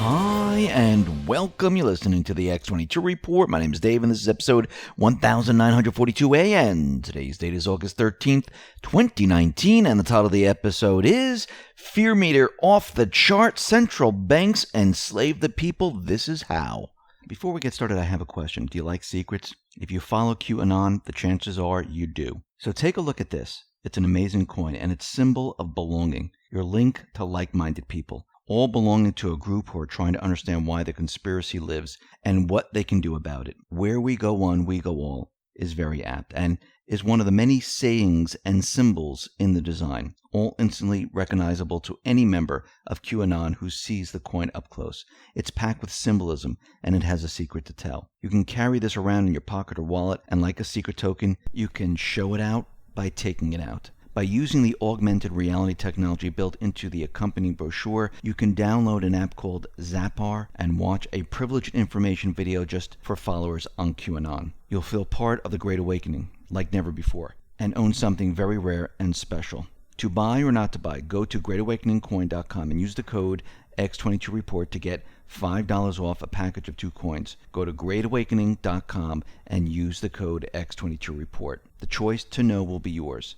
Hi, and welcome. You're listening to the X22 Report. My name is Dave, and this is episode 1942A, and today's date is August 13th, 2019, and the title of the episode is Fear Meter Off the Chart, Central Banks Enslave the People, This is How. Before we get started, I have a question. Do you like secrets? If you follow QAnon, the chances are you do. So take a look at this. It's an amazing coin, and it's symbol of belonging, your link to like-minded people, all belonging to a group who are trying to understand why the conspiracy lives and what they can do about it. Where we go one, we go all is very apt and is one of the many sayings and symbols in the design, all instantly recognizable to any member of QAnon who sees the coin up close. It's packed with symbolism, and it has a secret to tell. You can carry this around in your pocket or wallet, and like a secret token, you can show it out by taking it out. By using the augmented reality technology built into the accompanying brochure, you can download an app called Zappar and watch a privileged information video just for followers on QAnon. You'll feel part of the Great Awakening, like never before, and own something very rare and special. To buy or not to buy, go to greatawakeningcoin.com and use the code X22 Report to get $5 off a package of 2 coins. Go to greatawakening.com and use the code X22 Report. The choice to know will be yours.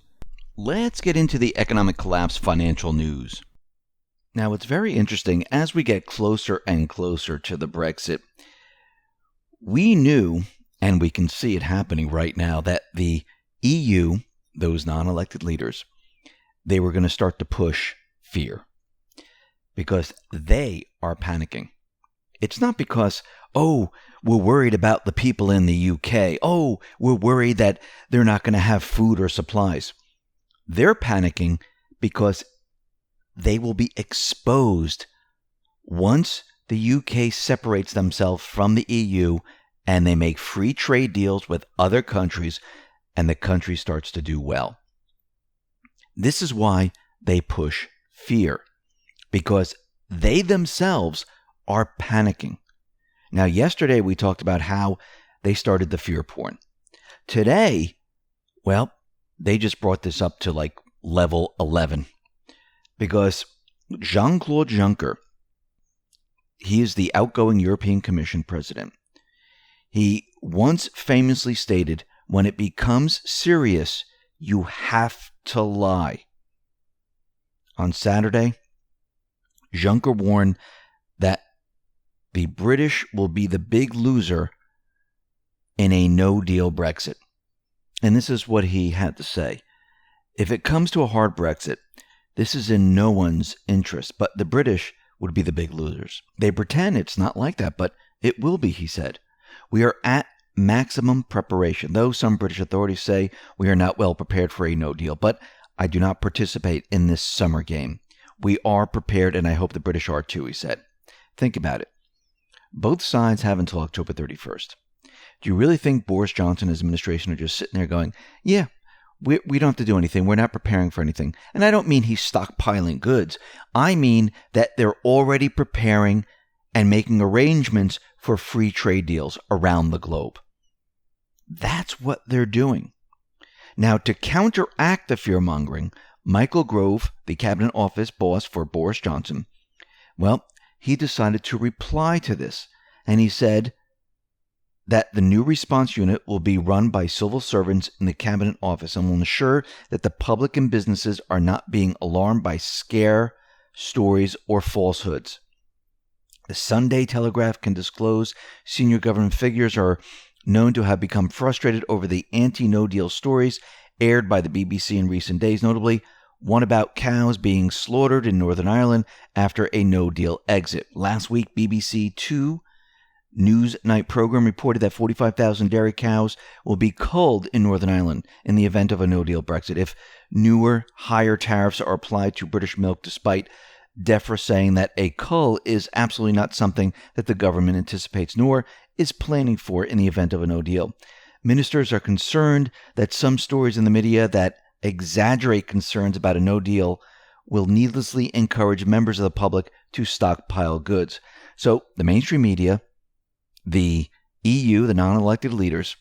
Let's get into the economic collapse financial news. Now, it's very interesting. As we get closer and closer to the Brexit, we knew, and we can see it happening right now, that the EU, those non-elected leaders, they were going to start to push fear because they are panicking. It's not because, we're worried about the people in the UK. We're worried that they're not going to have food or supplies. They're panicking because they will be exposed once the UK separates themselves from the EU and they make free trade deals with other countries and the country starts to do well. This is why they push fear, because they themselves are panicking. Now, yesterday we talked about how they started the fear porn. Today, they just brought this up to like level 11 because Jean-Claude Juncker, he is the outgoing European Commission president. He once famously stated, when it becomes serious, you have to lie. On Saturday, Juncker warned that the British will be the big loser in a no-deal Brexit. And this is what he had to say. If it comes to a hard Brexit, this is in no one's interest, but the British would be the big losers. They pretend it's not like that, but it will be, he said. We are at maximum preparation, though some British authorities say we are not well prepared for a no deal, but I do not participate in this summer game. We are prepared, and I hope the British are too, he said. Think about it. Both sides have until October 31st. Do you really think Boris Johnson and his administration are just sitting there going, yeah, we don't have to do anything. We're not preparing for anything. And I don't mean he's stockpiling goods. I mean that they're already preparing and making arrangements for free trade deals around the globe. That's what they're doing. Now, to counteract the fear-mongering, Michael Gove, the cabinet office boss for Boris Johnson, he decided to reply to this. And he said that the new response unit will be run by civil servants in the cabinet office and will ensure that the public and businesses are not being alarmed by scare stories or falsehoods. The Sunday Telegraph can disclose senior government figures are known to have become frustrated over the anti-no-deal stories aired by the BBC in recent days, notably one about cows being slaughtered in Northern Ireland after a no-deal exit. Last week, BBC 2 News Night program reported that 45,000 dairy cows will be culled in Northern Ireland in the event of a no-deal Brexit if newer, higher tariffs are applied to British milk, despite DEFRA saying that a cull is absolutely not something that the government anticipates nor is planning for in the event of a no-deal. Ministers are concerned that some stories in the media that exaggerate concerns about a no-deal will needlessly encourage members of the public to stockpile goods. So the mainstream media, the EU, the non-elected leaders,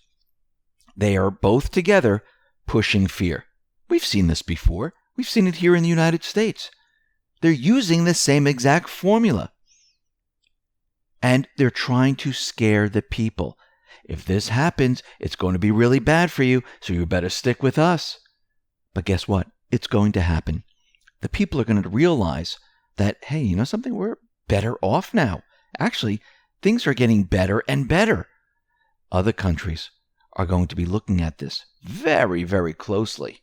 they are both together pushing fear. We've seen this before. We've seen it here in the United States. They're using the same exact formula. And they're trying to scare the people. If this happens, it's going to be really bad for you, so you better stick with us. But guess what? It's going to happen. The people are going to realize that, hey, you know something? We're better off now. Actually, things are getting better and better. Other countries are going to be looking at this very, very closely.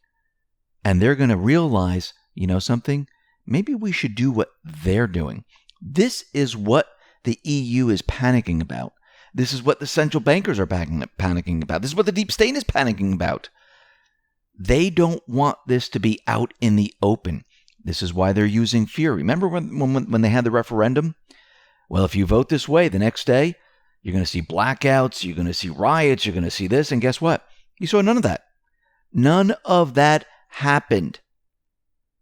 And they're going to realize, you know something? Maybe we should do what they're doing. This is what the EU is panicking about. This is what the central bankers are panicking about. This is what the deep state is panicking about. They don't want this to be out in the open. This is why they're using fear. Remember when they had the referendum? Well, if you vote this way, the next day, you're going to see blackouts, you're going to see riots, you're going to see this, and guess what? You saw none of that. None of that happened.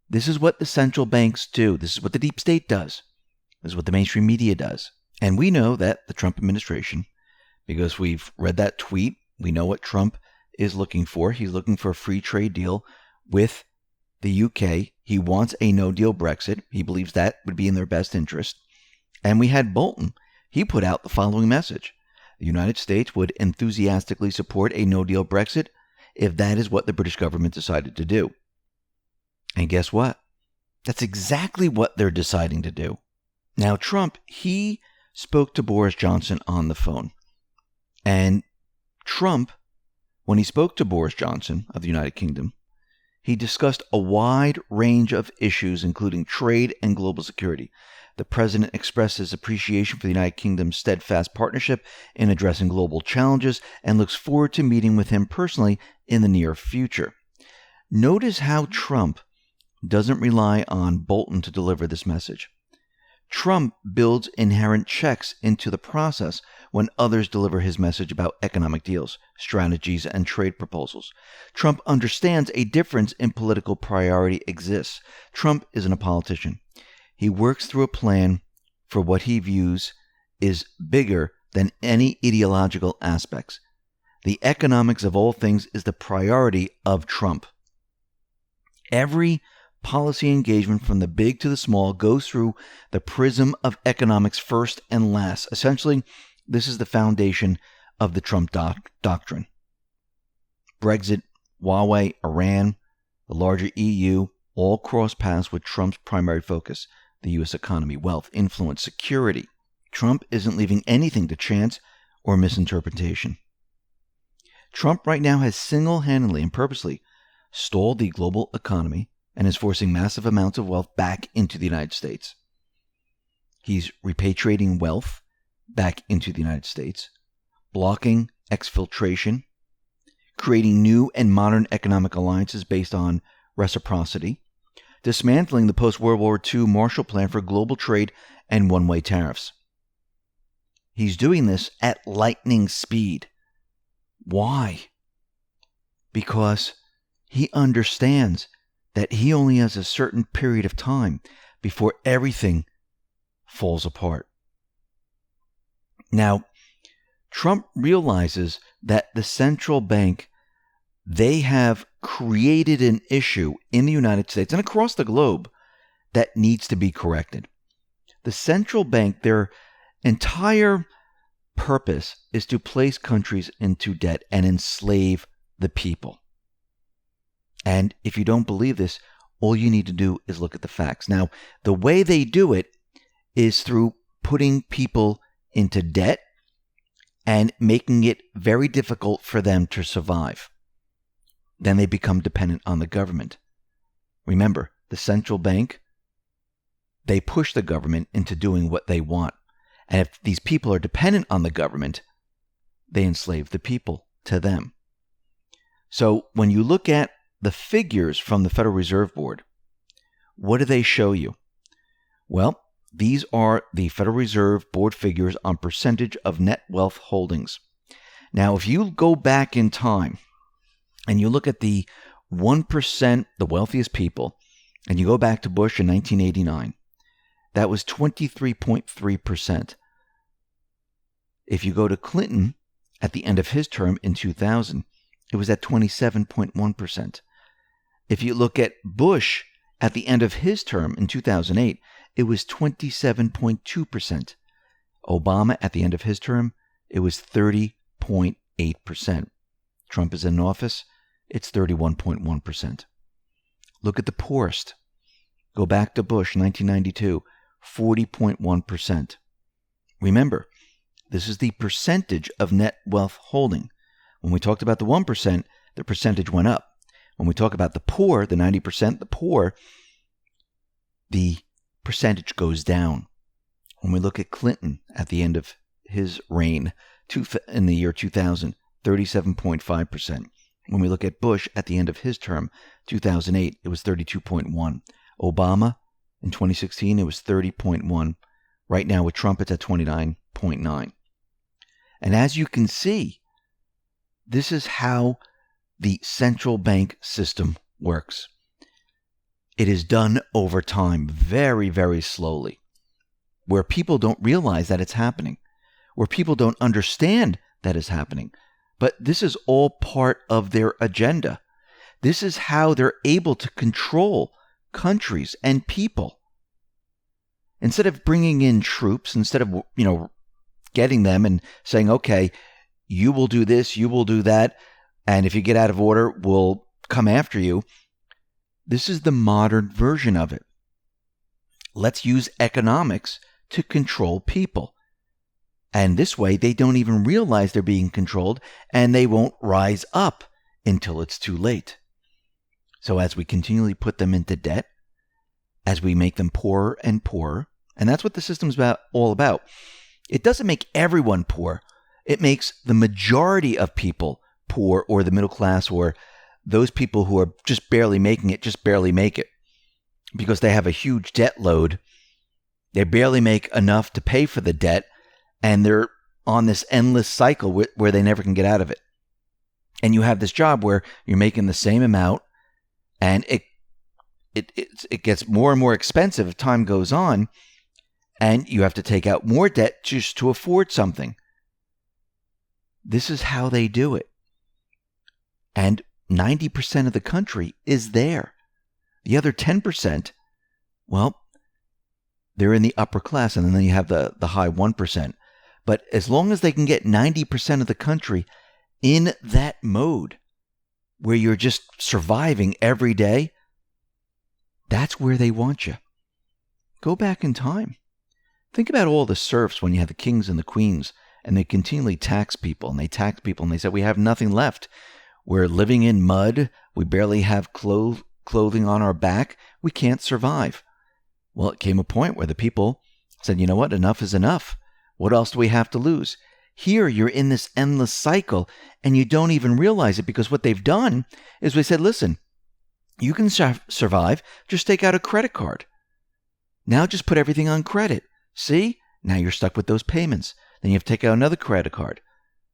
This is what the central banks do. This is what the deep state does. This is what the mainstream media does. And we know that the Trump administration, because we've read that tweet, we know what Trump is looking for. He's looking for a free trade deal with the UK. He wants a no-deal Brexit. He believes that would be in their best interest. And we had Bolton. He put out the following message. The United States would enthusiastically support a no-deal Brexit if that is what the British government decided to do. And guess what? That's exactly what they're deciding to do. Now, Trump, he spoke to Boris Johnson on the phone. And Trump, when he spoke to Boris Johnson of the United Kingdom, he discussed a wide range of issues, including trade and global security. The president expressed his appreciation for the United Kingdom's steadfast partnership in addressing global challenges and looks forward to meeting with him personally in the near future. Notice how Trump doesn't rely on Bolton to deliver this message. Trump builds inherent checks into the process when others deliver his message about economic deals, strategies, and trade proposals. Trump understands a difference in political priority exists. Trump isn't a politician. He works through a plan for what he views is bigger than any ideological aspects. The economics of all things is the priority of Trump. Every policy engagement from the big to the small goes through the prism of economics first and last. Essentially, this is the foundation of the Trump doctrine. Brexit, Huawei, Iran, the larger EU, all cross paths with Trump's primary focus, the U.S. economy, wealth, influence, security. Trump isn't leaving anything to chance or misinterpretation. Trump right now has single-handedly and purposely stalled the global economy and is forcing massive amounts of wealth back into the United States. He's repatriating wealth back into the United States, blocking exfiltration, creating new and modern economic alliances based on reciprocity, dismantling the post-World War II Marshall Plan for global trade and one-way tariffs. He's doing this at lightning speed. Why? Because he understands that he only has a certain period of time before everything falls apart. Now, Trump realizes that the central bank, they have created an issue in the United States and across the globe that needs to be corrected. The central bank, their entire purpose is to place countries into debt and enslave the people. And if you don't believe this, all you need to do is look at the facts. Now, the way they do it is through putting people into debt and making it very difficult for them to survive. Then they become dependent on the government. Remember, the central bank, they push the government into doing what they want. And if these people are dependent on the government, they enslave the people to them. So when you look at the figures from the Federal Reserve Board, what do they show you? Well, these are the Federal Reserve Board figures on percentage of net wealth holdings. Now, if you go back in time and you look at the 1%, the wealthiest people, and you go back to Bush in 1989, that was 23.3%. If you go to Clinton at the end of his term in 2000, it was at 27.1%. If you look at Bush at the end of his term in 2008, it was 27.2%. Obama, at the end of his term, it was 30.8%. Trump is in office, it's 31.1%. Look at the poorest. Go back to Bush, 1992, 40.1%. Remember, this is the percentage of net wealth holding. When we talked about the 1%, the percentage went up. When we talk about the poor, the 90%, the poor, the percentage goes down. When we look at Clinton at the end of his reign in the year 2000, 37.5%. When we look at Bush at the end of his term, 2008, it was 32.1. Obama in 2016, it was 30.1. Right now with Trump, it's at 29.9. And as you can see, this is how the central bank system works. It is done over time, very, very slowly, where people don't realize that it's happening, where people don't understand that it's happening. But this is all part of their agenda. This is how they're able to control countries and people. Instead of bringing in troops, instead of, getting them and saying, okay, you will do this, you will do that, and if you get out of order, we'll come after you. This is the modern version of it. Let's use economics to control people. And this way, they don't even realize they're being controlled, and they won't rise up until it's too late. So as we continually put them into debt, as we make them poorer and poorer, and that's what the system's all about. It doesn't make everyone poor. It makes the majority of people poor, or the middle class, or those people who are just barely making it, just barely make it. Because they have a huge debt load. They barely make enough to pay for the debt, and they're on this endless cycle where they never can get out of it. And you have this job where you're making the same amount, and it gets more and more expensive as time goes on, and you have to take out more debt just to afford something. This is how they do it. And 90% of the country is there. The other 10%, well, they're in the upper class, and then you have the high 1%. But as long as they can get 90% of the country in that mode, where you're just surviving every day, that's where they want you. Go back in time. Think about all the serfs when you had the kings and the queens, and they continually tax people, and they said, we have nothing left. We're living in mud. We barely have clothing on our back. We can't survive. Well, it came a point where the people said, you know what? Enough is enough. What else do we have to lose? Here, you're in this endless cycle, and you don't even realize it, because what they've done is they said, listen, you can survive. Just take out a credit card. Now just put everything on credit. See? Now you're stuck with those payments. Then you have to take out another credit card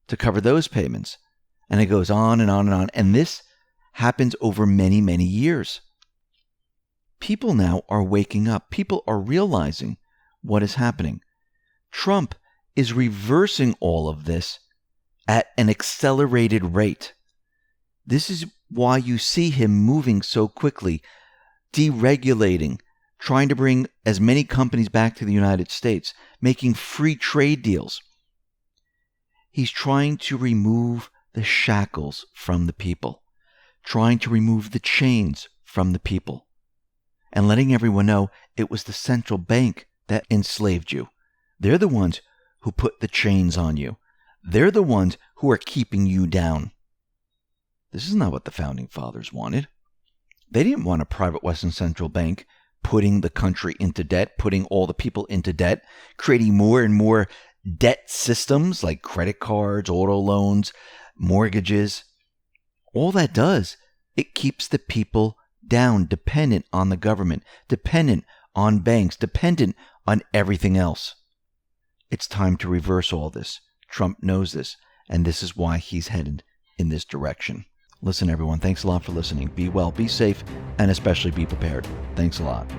to cover those payments. And it goes on and on and on. And this happens over many, many years. People now are waking up. People are realizing what is happening. Trump is reversing all of this at an accelerated rate. This is why you see him moving so quickly, deregulating, trying to bring as many companies back to the United States, making free trade deals. He's trying to remove the shackles from the people, trying to remove the chains from the people, and letting everyone know it was the central bank that enslaved you. They're the ones who put the chains on you. They're the ones who are keeping you down. This is not what the Founding Fathers wanted. They didn't want a private Western central bank putting the country into debt, putting all the people into debt, creating more and more debt systems like credit cards, auto loans, mortgages. All that does, it keeps the people down, dependent on the government, dependent on banks, dependent on everything else. It's time to reverse all this. Trump knows this, and this is why he's headed in this direction. Listen, everyone, thanks a lot for listening. Be well, be safe, and especially be prepared. Thanks a lot.